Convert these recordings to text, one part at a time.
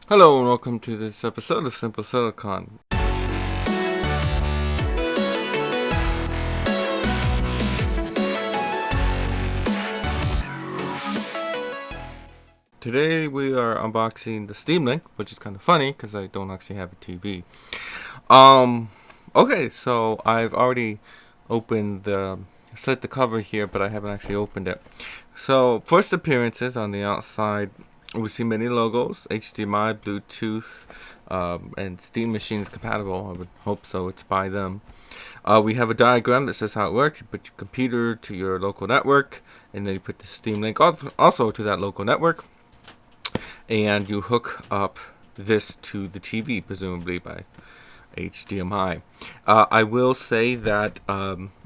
Hello and welcome to this episode of Simple Silicon. Today we are unboxing the Steam Link, which is kind of funny because I don't actually have a TV. Okay, so I've already opened set the cover here, but I haven't actually opened it. So first appearances on the outside, we see many logos: HDMI, Bluetooth, and Steam machines compatible. I would hope so. It's by them. We have a diagram that says how it works. You put your computer to your local network, and then you put the Steam Link also to that local network, and you hook up this to the TV, presumably by HDMI. I will say that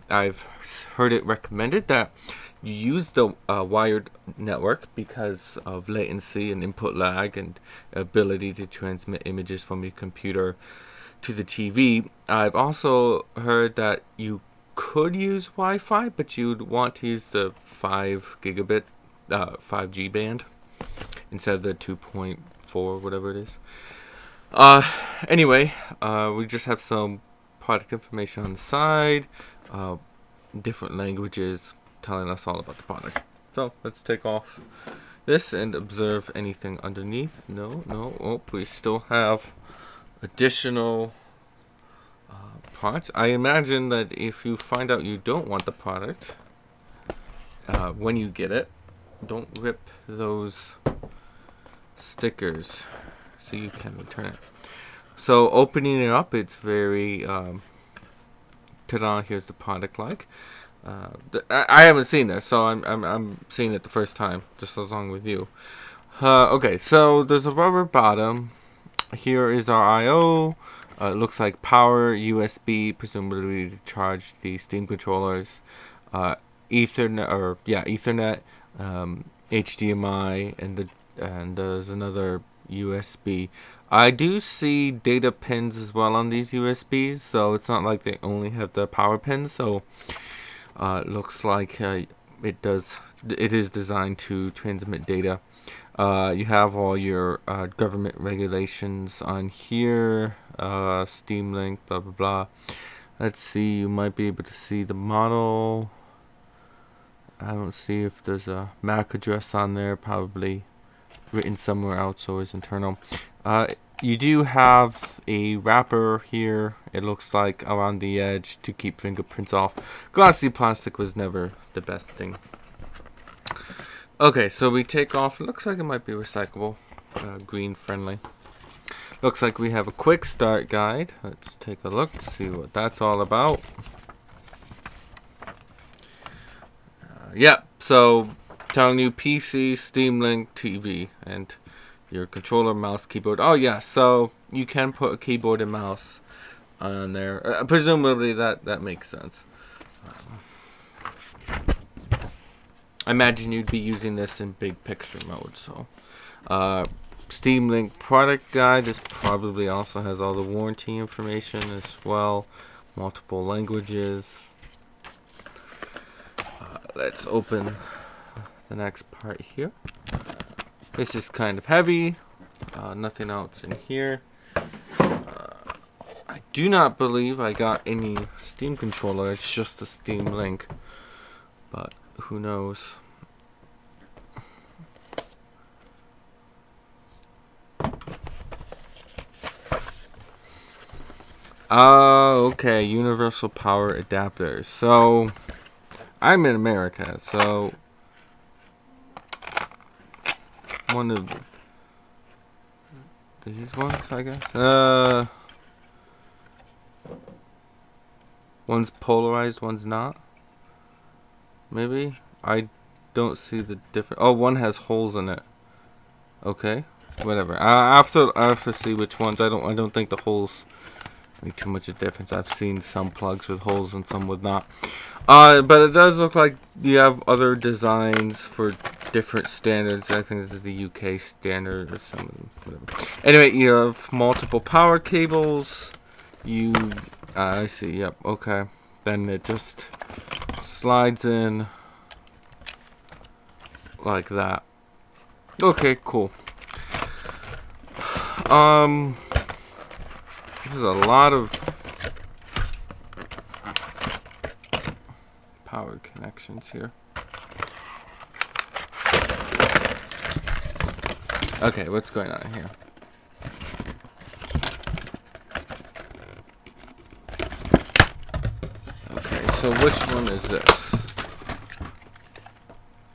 I've heard it recommended that you use the wired network because of latency and input lag and ability to transmit images from your computer to the TV. I've also heard that you could use Wi-Fi, but you'd want to use the 5 gigabit 5G band instead of the 2.4, whatever it is. Anyway, we just have some product information on the side, different languages telling us all about the product. So let's take off this and observe anything underneath. No. Oh, we still have additional parts. I imagine that if you find out you don't want the product when you get it, don't rip those stickers so you can return it. So opening it up, it's very ta-da, here's the product like. I haven't seen this, so I'm seeing it the first time, just along with you. Okay, so there's a rubber bottom. Here is our I/O. It looks like power, USB, presumably to charge the Steam controllers. Ethernet, HDMI, and there's another USB. I do see data pins as well on these USBs, so it's not like they only have the power pins. So it looks like it is designed to transmit data. You have all your government regulations on here, Steam Link, blah blah blah. Let's see, you might be able to see the model. I don't see if there's a MAC address on there, probably written somewhere else or is internal. You do have a wrapper here, it looks like, around the edge to keep fingerprints off. Glossy plastic was never the best thing. Okay, so we take off. It looks like it might be recyclable, green friendly. Looks like we have a quick start guide. Let's take a look to see what that's all about. So telling you PC, Steam Link, TV, and your controller, mouse, keyboard. Oh yeah, so you can put a keyboard and mouse on there. Presumably that makes sense. I imagine you'd be using this in big picture mode. So Steam Link product guide. This probably also has all the warranty information as well. Multiple languages. Let's open the next part here. This is kind of heavy. Nothing else in here. I do not believe I got any Steam controller. It's just the Steam Link. But who knows? Okay, universal power adapter. So I'm in America, so one of these ones, I guess. One's polarized, one's not. Maybe? I don't see the difference. Oh, one has holes in it. Okay, whatever. I have to see which ones. I don't think the holes make too much of a difference. I've seen some plugs with holes and some with not. But it does look like you have other designs for different standards. I think this is the UK standard or something. Whatever. Anyway, you have multiple power cables. I see. Yep. Okay. Then it just slides in like that. Okay, cool. there's a lot of power connections here. Okay, what's going on here? Okay, so which one is this?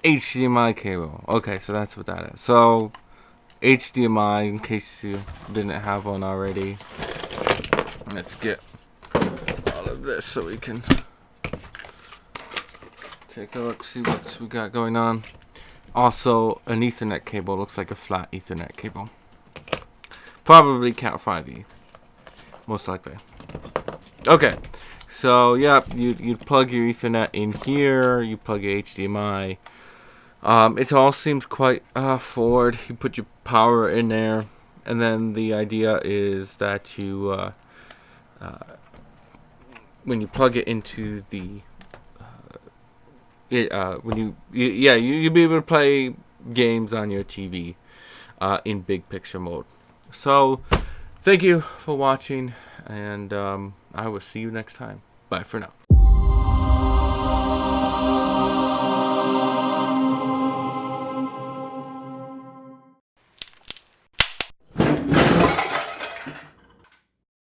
HDMI cable. Okay, so that's what that is. So HDMI, in case you didn't have one already. Let's get all of this so we can take a look, see what we got going on. Also, an Ethernet cable. Looks like a flat Ethernet cable. Probably Cat 5e, most likely. Okay, so yeah, you'd plug your Ethernet in here. You plug your HDMI. It all seems quite forward. You put your power in there, and then the idea is that you, when you plug it into the, you'll be able to play games on your TV, in big picture mode. So, thank you for watching, and I will see you next time. Bye for now.